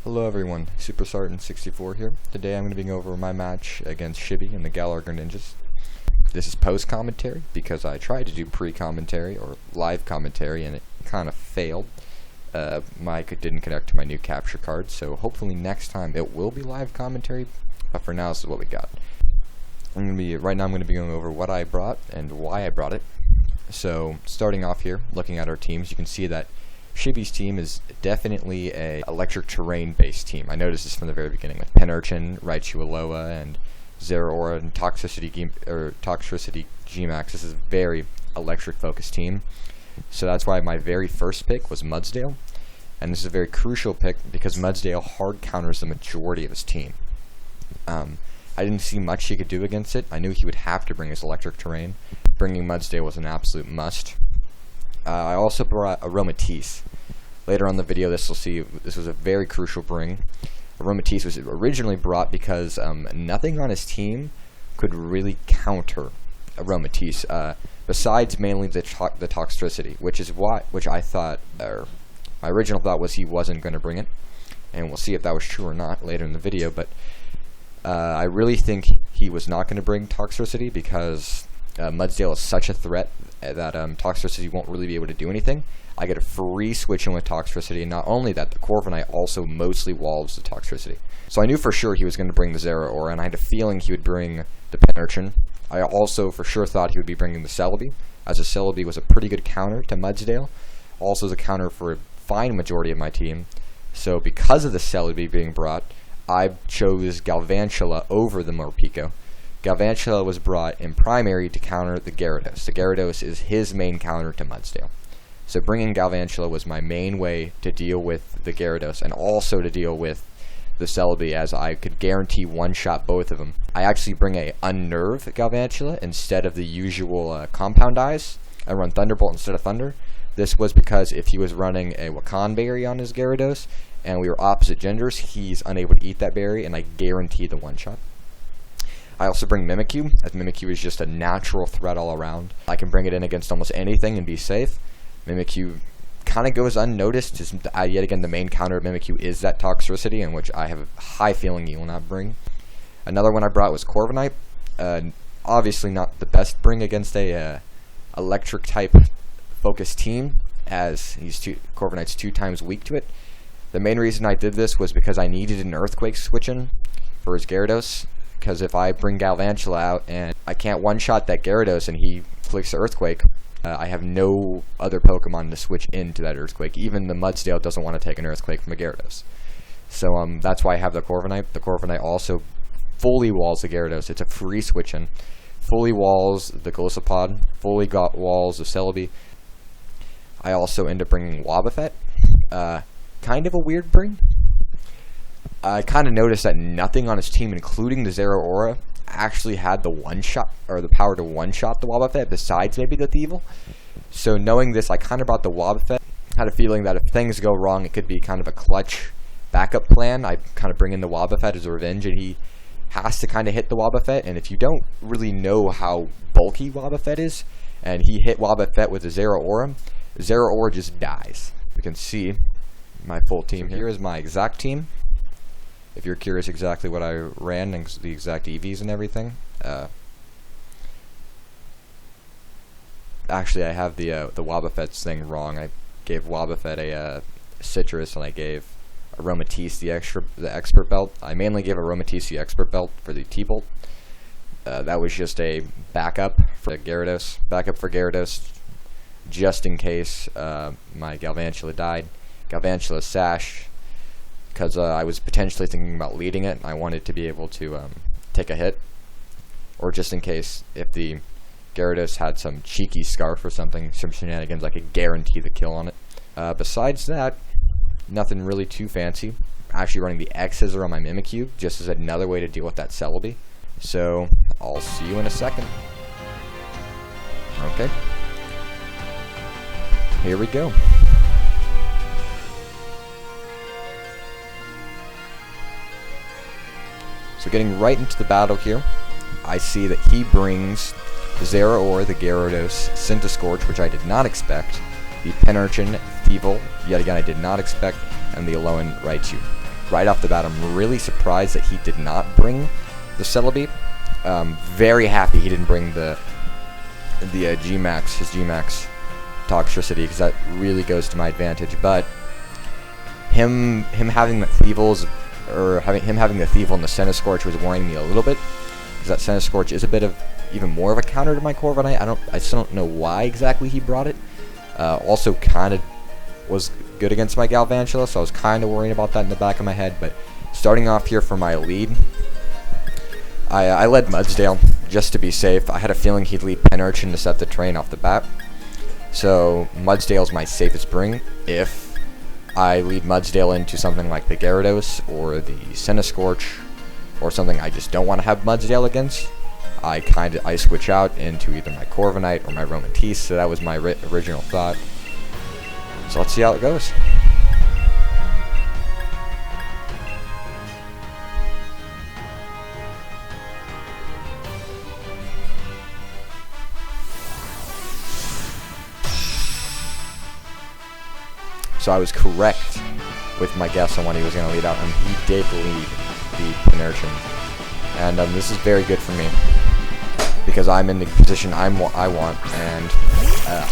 Hello everyone, Super Sergeant 64 here. Today I'm going to be going over my match against Shibby and the Galar Greninjas. This is post-commentary because I tried to do pre-commentary or live commentary and it kind of failed. Mic didn't connect to my new capture card, so hopefully next time it will be live commentary, but for now this is what we got. Right now I'm going to be going over what I brought and why I brought it. So starting off here, looking at our teams, you can see that Shibby's team is definitely a electric terrain based team. I noticed this from the very beginning with Penurchin, Raichu Alola, and Zeraora and Toxtricity Gmax. This is a very electric focused team. So that's why my very first pick was Mudsdale. And this is a very crucial pick because Mudsdale hard counters the majority of his team. I didn't see much he could do against it. I knew he would have to bring his electric terrain. Bringing Mudsdale was an absolute must. I also brought Aromatisse. Later on in the video, this will see this was a very crucial bring. Aromatisse was originally brought because nothing on his team could really counter Aromatisse, besides mainly the Toxtricity, which I thought, or my original thought was he wasn't going to bring it, and we'll see if that was true or not later in the video. But I really think he was not going to bring Toxtricity because Mudsdale is such a threat that Toxtricity won't really be able to do anything. I get a free switch in with Toxtricity, and not only that, the Corviknight also mostly walls the Toxtricity. So I knew for sure he was going to bring the Zeraora, and I had a feeling he would bring the Penurchin. I also for sure thought he would be bringing the Celebi, as the Celebi was a pretty good counter to Mudsdale, also as a counter for a fine majority of my team. So because of the Celebi being brought, I chose Galvantula over the Morpeko. Galvantula was brought in primary to counter the Gyarados. The Gyarados is his main counter to Mudsdale. So bringing Galvantula was my main way to deal with the Gyarados and also to deal with the Celebi, as I could guarantee one-shot both of them. I actually bring a Unnerve Galvantula instead of the usual Compound Eyes. I run Thunderbolt instead of Thunder. This was because if he was running a Wakan Berry on his Gyarados and we were opposite genders, he's unable to eat that berry, and I guarantee the one-shot. I also bring Mimikyu, as Mimikyu is just a natural threat all around. I can bring it in against almost anything and be safe. Mimikyu kind of goes unnoticed. Yet again, the main counter of Mimikyu is that Toxtricity, in which I have a high feeling he will not bring. Another one I brought was Corviknight. Obviously not the best bring against a electric type focused team, as Corviknight's 2 times weak to it. The main reason I did this was because I needed an Earthquake switch in for his Gyarados. Because if I bring Galvantula out and I can't one-shot that Gyarados and he clicks the Earthquake, I have no other Pokemon to switch into that Earthquake. Even the Mudsdale doesn't want to take an Earthquake from a Gyarados. So that's why I have the Corviknight. The Corviknight also fully walls the Gyarados. It's a free switch in. Fully walls the Golisopod. Fully walls the Celebi. I also end up bringing Wobbuffet. Kind of a weird bring. I kind of noticed that nothing on his team, including the Zeraora, actually had the one-shot, or the power to one-shot the Wobbuffet, besides maybe the Thievul. So knowing this, I kind of brought the Wobbuffet. Had a feeling that if things go wrong, it could be kind of a clutch backup plan. I kind of bring in the Wobbuffet as a revenge, and he has to kind of hit the Wobbuffet. And if you don't really know how bulky Wobbuffet is, and he hit Wobbuffet with the Zeraora, Zeraora just dies. You can see my full team here. Here is my exact team. If you're curious exactly what I ran and the exact EVs and everything, actually I have the Wobbuffet's thing wrong. I gave Wobbuffet a Citrus, and I gave Aromatisse the Expert Belt. I mainly gave Aromatisse the Expert Belt for the T-Bolt. That was just a backup for Gyarados, just in case my Galvantula died. Galvantula Sash, because I was potentially thinking about leading it. I wanted to be able to take a hit, or just in case if the Gyarados had some cheeky Scarf or something, some shenanigans, I could guarantee the kill on it. Besides that, nothing really too fancy. Actually running the X-Scissor on my Mimikyu, just as another way to deal with that Celebi. So, I'll see you in a second. Okay. Here we go. So getting right into the battle here, I see that he brings Zeraora, the Gyarados, Centiskorch, which I did not expect, the Penurchin, Thievul, yet again I did not expect, and the Alolan Raichu. right off the bat, I'm really surprised that he did not bring the Celebi. Very happy he didn't bring the G-Max, his G-Max Toxtricity, because that really goes to my advantage. But him having the Thievals, or him having the Thievul and the Centiskorch was worrying me a little bit, because that Centiskorch is a bit of even more of a counter to my Corviknight. I still don't know why exactly he brought it. Also kind of was good against my Galvantula, so I was kind of worrying about that in the back of my head. But starting off here for my lead, I led Mudsdale just to be safe. I had a feeling he'd lead Penurchin to set the train off the bat. So Mudsdale's my safest bring. If I lead Mudsdale into something like the Gyarados or the Centiskorch, or something I just don't want to have Mudsdale against, I switch out into either my Corviknight or my Romantis. So that was my original thought. So let's see how it goes. So I was correct with my guess on when he was going to lead out, and he did lead the Penurchin. And this is very good for me, because I'm in the position I want, and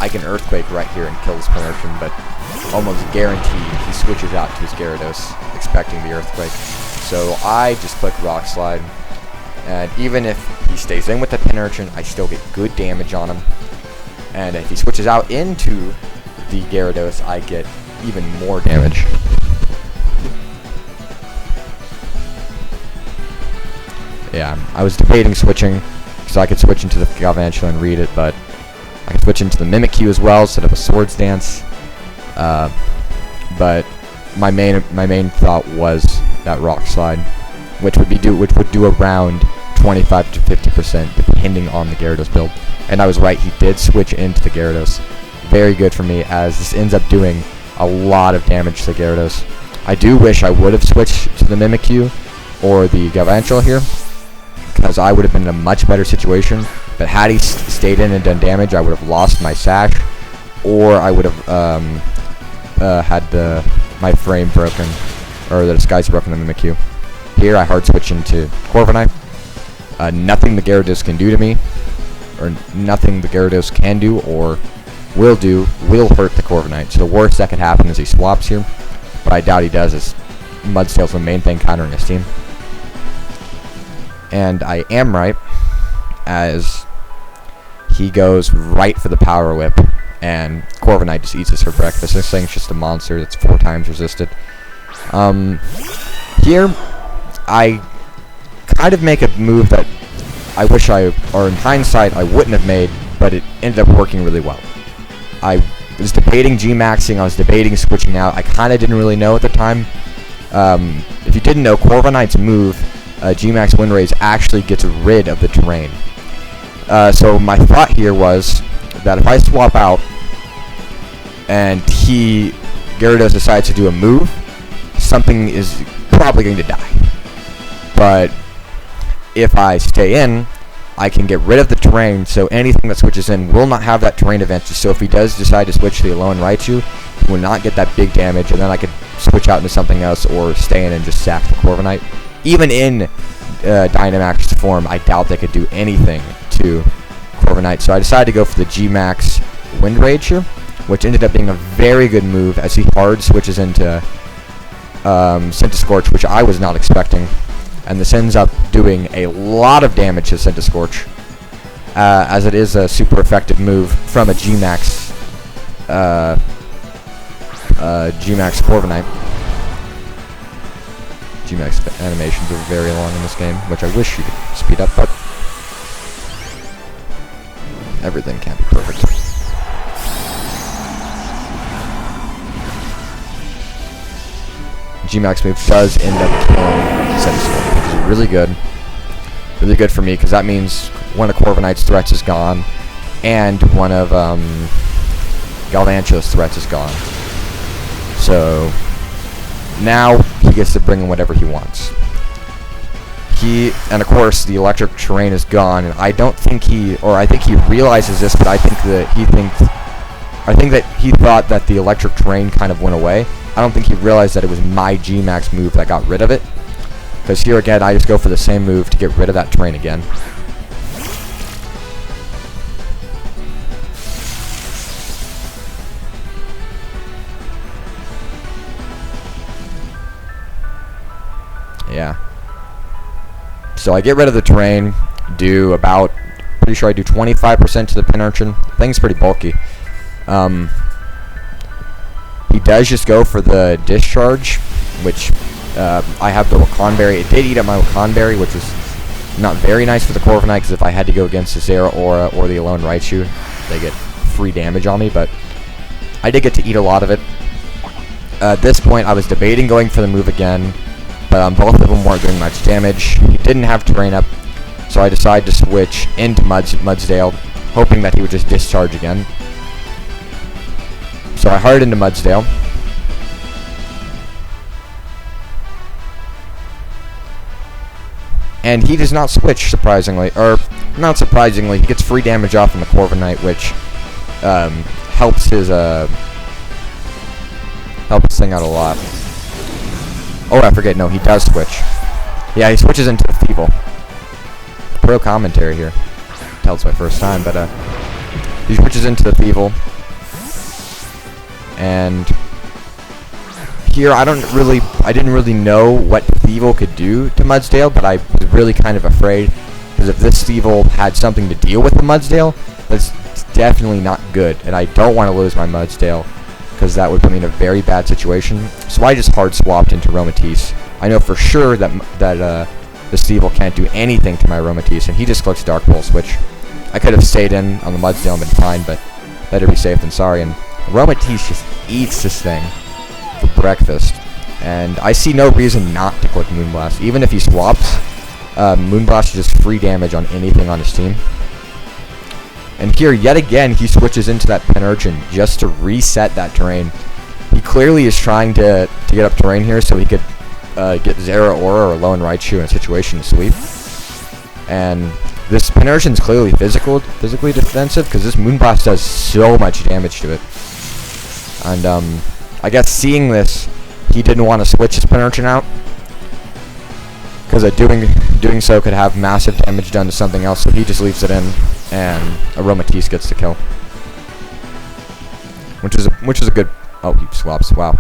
I can Earthquake right here and kill this Penurchin, but almost guaranteed he switches out to his Gyarados, expecting the Earthquake. So I just click Rock Slide, and even if he stays in with the Penurchin, I still get good damage on him. And if he switches out into the Gyarados, I get even more damage. Yeah, I was debating switching, because I could switch into the Galvantula and read it, but I could switch into the Mimikyu as well instead of a Swords Dance. But my main thought was that Rock Slide, which would do around 25 to 50% depending on the Gyarados build. And I was right, he did switch into the Gyarados. Very good for me, as this ends up doing a lot of damage to Gyarados. I do wish I would have switched to the Mimikyu or the Galvantula here, because I would have been in a much better situation. But had he stayed in and done damage, I would have lost my Sash, or I would have had my frame broken, or the disguise broken in the Mimikyu. Here I hard switch into Corviknight. Nothing the Gyarados can do to me, or nothing the Gyarados can do or will hurt the Corviknight. So the worst that could happen is he swaps here, but I doubt he does, as Mudsdale's the main thing countering his team. And I am right, as he goes right for the Power Whip, and Corviknight just eats this for breakfast. This thing's just a monster that's 4 times resisted. Here, I kind of make a move that I wish or in hindsight, I wouldn't have made, but it ended up working really well. I was debating G-Maxing, I was debating switching out. I kind of didn't really know at the time. If you didn't know, Corviknight's move, G-Max Wind Rays, actually gets rid of the terrain. So my thought here was that if I swap out and Gyarados decides to do a move, something is probably going to die. But if I stay in, I can get rid of the terrain, so anything that switches in will not have that terrain advantage. So if he does decide to switch to the Alolan Raichu, he will not get that big damage, and then I could switch out into something else or stay in and just sack the Corviknight. Even in Dynamax form, I doubt they could do anything to Corviknight, so I decided to go for the G-Max Wind Rage here, which ended up being a very good move, as he hard switches into Centiskorch, which I was not expecting. And this ends up doing a lot of damage to Centiskorch, as it is a super effective move from a G-Max Corviknight. G-Max animations are very long in this game, which I wish you could speed up, but everything can't be perfect. G-Max move does end up killing Centiskorch, which is really good. Really good for me, because that means one of Corviknight's threats is gone, and one of Galvantula's threats is gone. So now he gets to bring in whatever he wants. And of course the electric terrain is gone, and I don't think I think he realizes this, but I think that he thought that the electric terrain kind of went away, I don't think he realized that it was my G-Max move that got rid of it. Because here again, I just go for the same move to get rid of that terrain again. Yeah. So I get rid of the terrain, do about, pretty sure I do 25% to the pin urchin. Thing's pretty bulky. He does just go for the discharge, which I have the Wakan Berry. It did eat up my Wakan Berry, which was not very nice for the Corviknight, because if I had to go against the Zera Aura or the Alone Raichu, they get free damage on me, but I did get to eat a lot of it. At this point, I was debating going for the move again, but both of them weren't doing much damage. He didn't have terrain up, so I decided to switch into Mudsdale, hoping that he would just discharge again. So I hard into Mudsdale. And he does not switch, surprisingly. Or, not surprisingly, he gets free damage off on the Corviknight, which helps his thing out a lot. Oh, I forget, no, he does switch. Yeah, he switches into the Feeble. Pro commentary here. Tell it's my first time, but he switches into the Feeble. And here I didn't really know what Thievul could do to Mudsdale, but I was really kind of afraid, because if this Thievul had something to deal with the Mudsdale, that's definitely not good, and I don't want to lose my Mudsdale, because that would put me in a very bad situation. So I just hard swapped into Aromatisse. I know for sure that this Thievul can't do anything to my Aromatisse, and he just clicks Dark Pulse, which I could have stayed in on the Mudsdale and been fine, but better be safe than sorry. And Aromatisse just eats this thing for breakfast, and I see no reason not to click Moonblast. Even if he swaps, Moonblast is just free damage on anything on his team. And here, yet again, he switches into that Pin Urchin just to reset that terrain. He clearly is trying to get up terrain here so he could get Zera Aura or Lone Raichu in a situation to sweep. And this Pin Urchin is clearly physically defensive, because this Moonblast does so much damage to it. And I guess seeing this, he didn't want to switch his Pin Urchin out, because doing so could have massive damage done to something else, so he just leaves it in, and Aromatisse gets the kill. Which is a good... Oh, he swaps. Wow.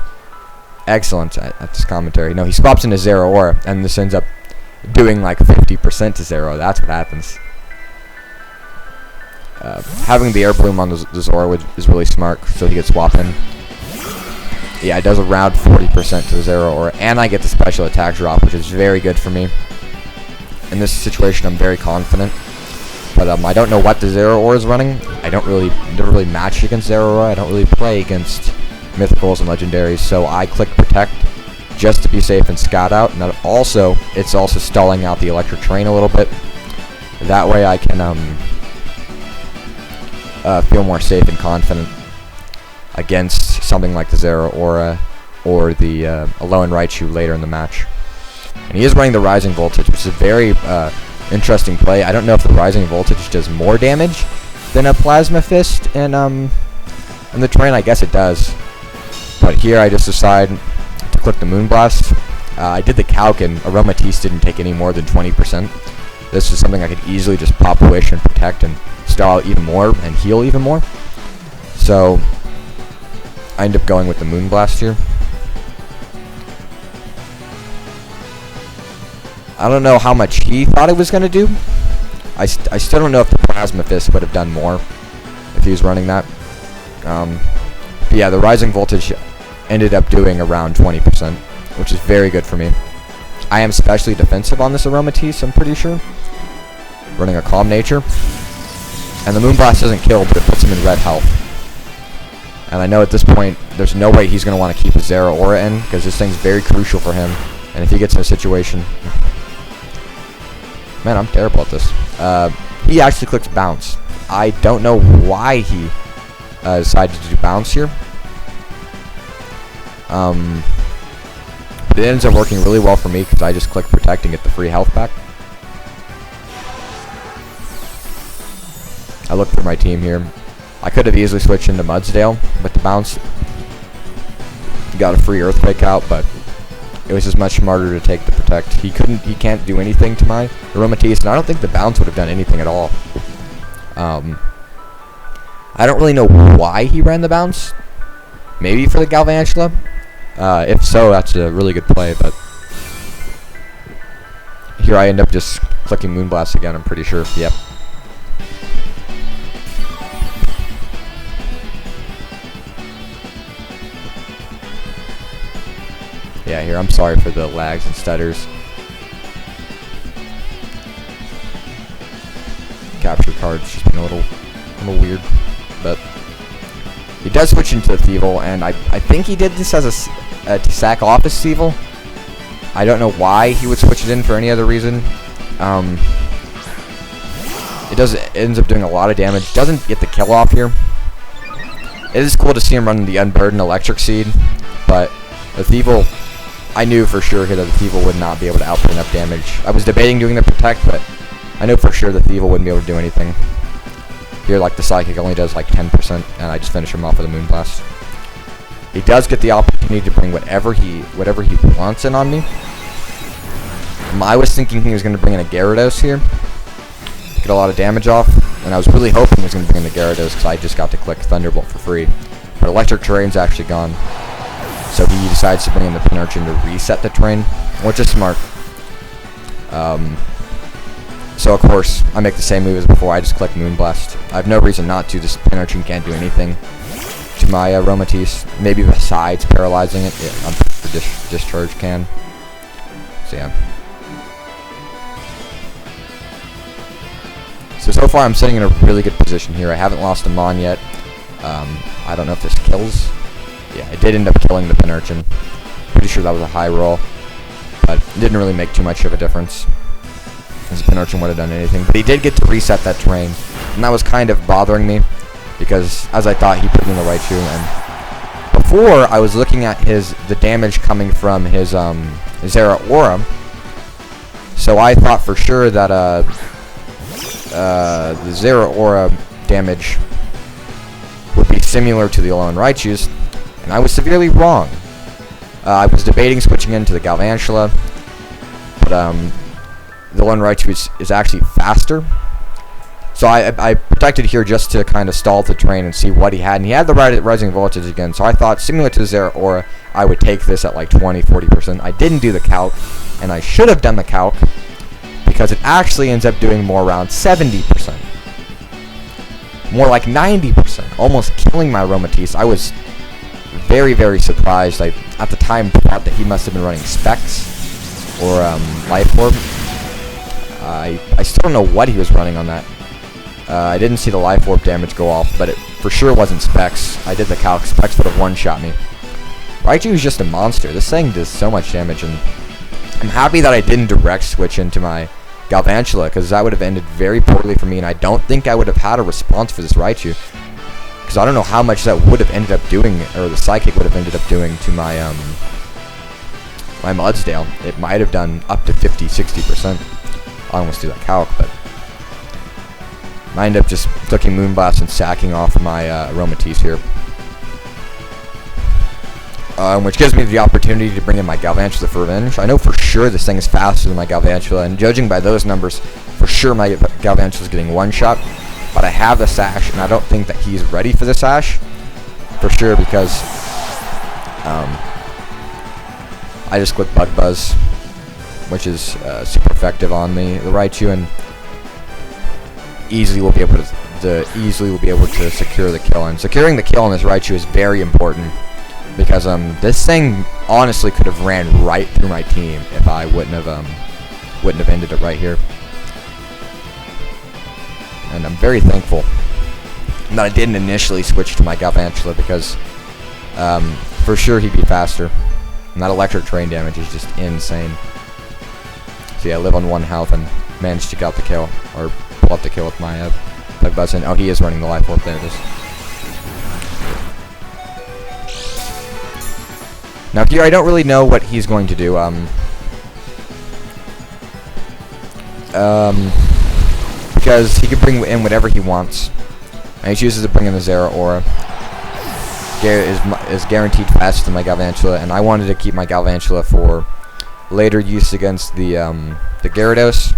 Excellent at this commentary. No, he swaps into Zera Aura, and this ends up doing like 50% to Zera. That's what happens. Having the Air Bloom on the Zora is really smart, so he gets swapped in. Yeah, it does around 40% to the Zera Aura, and I get the special attack drop, which is very good for me. In this situation, I'm very confident. But I don't know what the Zera Aura is running. I never really match against Zera Aura. I don't really play against Mythicals and Legendaries, so I click Protect just to be safe and scout out. And that it's also stalling out the electric terrain a little bit. That way I can feel more safe and confident against something like the Zera Aura or the Alone Raichu later in the match. And he is running the Rising Voltage, which is a very interesting play. I don't know if the Rising Voltage does more damage than a Plasma Fist in the terrain. I guess it does. But here I just decide to click the Moonblast. I did the calc, and Aromatisse didn't take any more than 20%. This is something I could easily just pop Wish and Protect and stall out even more and heal even more. So I end up going with the Moonblast here. I don't know how much he thought it was going to do. I still don't know if the Plasma Fist would have done more if he was running that. But yeah, the Rising Voltage ended up doing around 20%, which is very good for me. I am especially defensive on this Aromatisse, I'm pretty sure. Running a Calm Nature. And the Moonblast doesn't kill, but it puts him in red health. And I know at this point, there's no way he's going to want to keep his Zera Aura in, because this thing's very crucial for him. And if he gets in a situation... Man, I'm terrible at this. He actually clicks Bounce. I don't know why he decided to do Bounce here. But it ends up working really well for me, because I just click Protect and get the free health back. I look through my team here. I could have easily switched into Mudsdale, but the Bounce got a free Earthquake out, but it was just much smarter to take the Protect. He can't do anything to my Aromatisse, and I don't think the bounce would have done anything at all. I don't really know why he ran the bounce. Maybe for the Galvantula. If so, that's a really good play, but here I end up just clicking Moonblast again, I'm pretty sure. Yep. Yeah, here, I'm sorry for the lags and stutters. Capture card's just been a little weird, but he does switch into Thievul, and I think he did this as to sack off his Thievul. I don't know why he would switch it in for any other reason. It ends up doing a lot of damage. Doesn't get the kill off here. It is cool to see him running the Unburdened Electric Seed, but the Thievul, I knew for sure here that the Thievul would not be able to output enough damage. I was debating doing the Protect, but I know for sure the Thievul wouldn't be able to do anything. Here, like, the Psychic only does like 10%, and I just finish him off with a Moonblast. He does get the opportunity to bring whatever he wants in on me. I was thinking he was going to bring in a Gyarados here, get a lot of damage off, and I was really hoping he was going to bring in the Gyarados because I just got to click Thunderbolt for free. But Electric Terrain's actually gone, so he decides to bring in the Pinarchin to reset the terrain, which is smart. So of course, I make the same move as before, I just click Moonblast. I have no reason not to, this Pinarchin can't do anything to my Aromatisse, maybe besides paralyzing it. Yeah, the Discharge can. So yeah. So far I'm sitting in a really good position here. I haven't lost a Mon yet. I don't know if this kills. Yeah, it did end up killing the Pinarchin. Pretty sure that was a high roll, but it didn't really make too much of a difference, as the Pinarchin would have done anything. But he did get to reset that terrain, and that was kind of bothering me, because as I thought, he put in the Raichu, and before I was looking at the damage coming from his Zeraora, so I thought for sure that the Zeraora damage would be similar to the Alolan Raichu's, and I was severely wrong. I was debating switching into the Galvantula, but the Alolan Raichu is actually faster. So I protected here just to kind of stall the terrain and see what he had, and he had the Rising Voltage again, so I thought similar to Zeraora, I would take this at like 20-40%. I didn't do the calc, and I should have done the calc, because it actually ends up doing more around 70%. More like 90%, almost killing my Aromatisse. I was very, very surprised. I, at the time, thought that he must have been running Specs or Life Orb. I still don't know what he was running on that. I didn't see the Life Orb damage go off, but it for sure wasn't Specs. I did the calc. Specs would have one-shot me. Raichu is just a monster. This thing does so much damage, and I'm happy that I didn't direct switch into my Galvantula, because that would have ended very poorly for me, and I don't think I would have had a response for this Raichu, because I don't know how much that would have ended up doing, or the Psychic would have ended up doing to my my Mudsdale. It might have done up to 50-60%. I almost do that calc, but I end up just clicking Moonblast and sacking off my Aromatisse here. Which gives me the opportunity to bring in my Galvantula for revenge. I know for sure this thing is faster than my Galvantula, and judging by those numbers, for sure my Galvantula is getting one shot. But I have the Sash, and I don't think that he's ready for the Sash, for sure, because I just click Bug Buzz, which is super effective on the Raichu, and easily will be able to secure the kill. And securing the kill on this Raichu is very important, because this thing honestly could have ran right through my team if I wouldn't have ended it right here. And I'm very thankful that I didn't initially switch to my Galvantula, because for sure he'd be faster. And that Electric Terrain damage is just insane. So yeah, I live on 1 health and managed to get out the kill, or pull up the kill with my Bug Buzz. And oh, he is running the Life Orb. There it is. Now here, I don't really know what he's going to do. Because he can bring in whatever he wants, and he chooses to bring in the Zeraora. is guaranteed faster than my Galvantula, and I wanted to keep my Galvantula for later use against the Gyarados,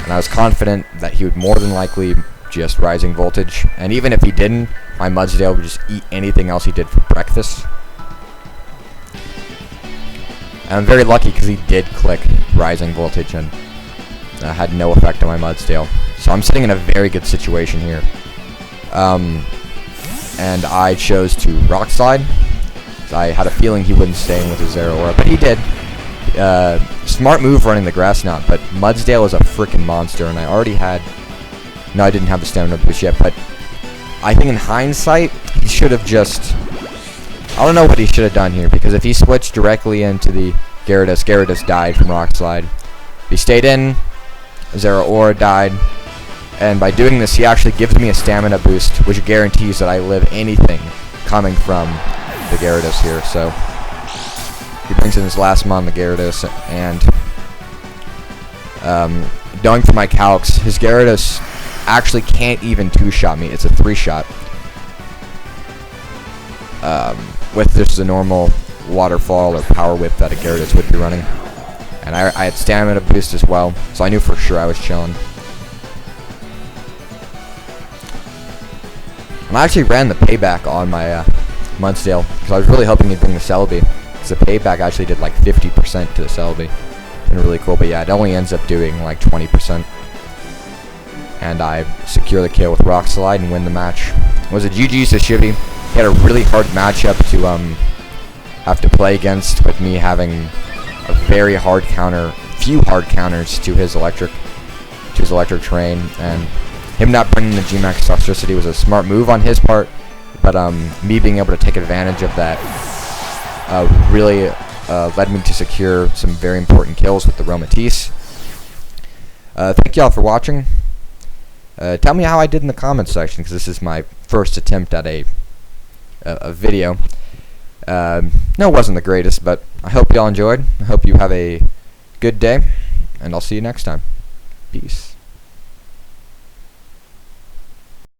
and I was confident that he would more than likely just Rising Voltage, and even if he didn't, my Mudsdale would just eat anything else he did for breakfast. And I'm very lucky because he did click Rising Voltage and had no effect on my Mudsdale. So I'm sitting in a very good situation here. And I chose to Rock Slide. I had a feeling he wouldn't stay in with his Zero Aura, but he did. Smart move running the Grass Knot, but Mudsdale is a freaking monster, and I already had... No, I didn't have the Stamina Boost yet, but I think in hindsight, he should have just... I don't know what he should have done here, because if he switched directly into the Gyarados died from Rock Slide. If he stayed in, Zero Aura died, and by doing this, he actually gives me a Stamina Boost, which guarantees that I live anything coming from the Gyarados here, so... He brings in his last mon, the Gyarados, and going for my calcs, his Gyarados actually can't even 2-shot me. It's a 3-shot. With just the normal waterfall or power whip that a Gyarados would be running. And I had stamina boost as well, so I knew for sure I was chilling. And I actually ran the payback on my Mudsdale, because I was really hoping he'd bring the Celebi. The payback actually did like 50% to the Celebi. And really cool, but yeah, it only ends up doing like 20%. And I secure the kill with Rock Slide and win the match. It was a GG's to Shibby. He had a really hard matchup to have to play against, with me having a very hard counter, few hard counters to his electric terrain, and him not bringing the G-Max Toxicity was a smart move on his part, but me being able to take advantage of that really led me to secure some very important kills with the Romatisse. Thank y'all for watching. Tell me how I did in the comments section, because this is my first attempt at a video. No, it wasn't the greatest, but I hope y'all enjoyed. I hope you have a good day, and I'll see you next time. Peace.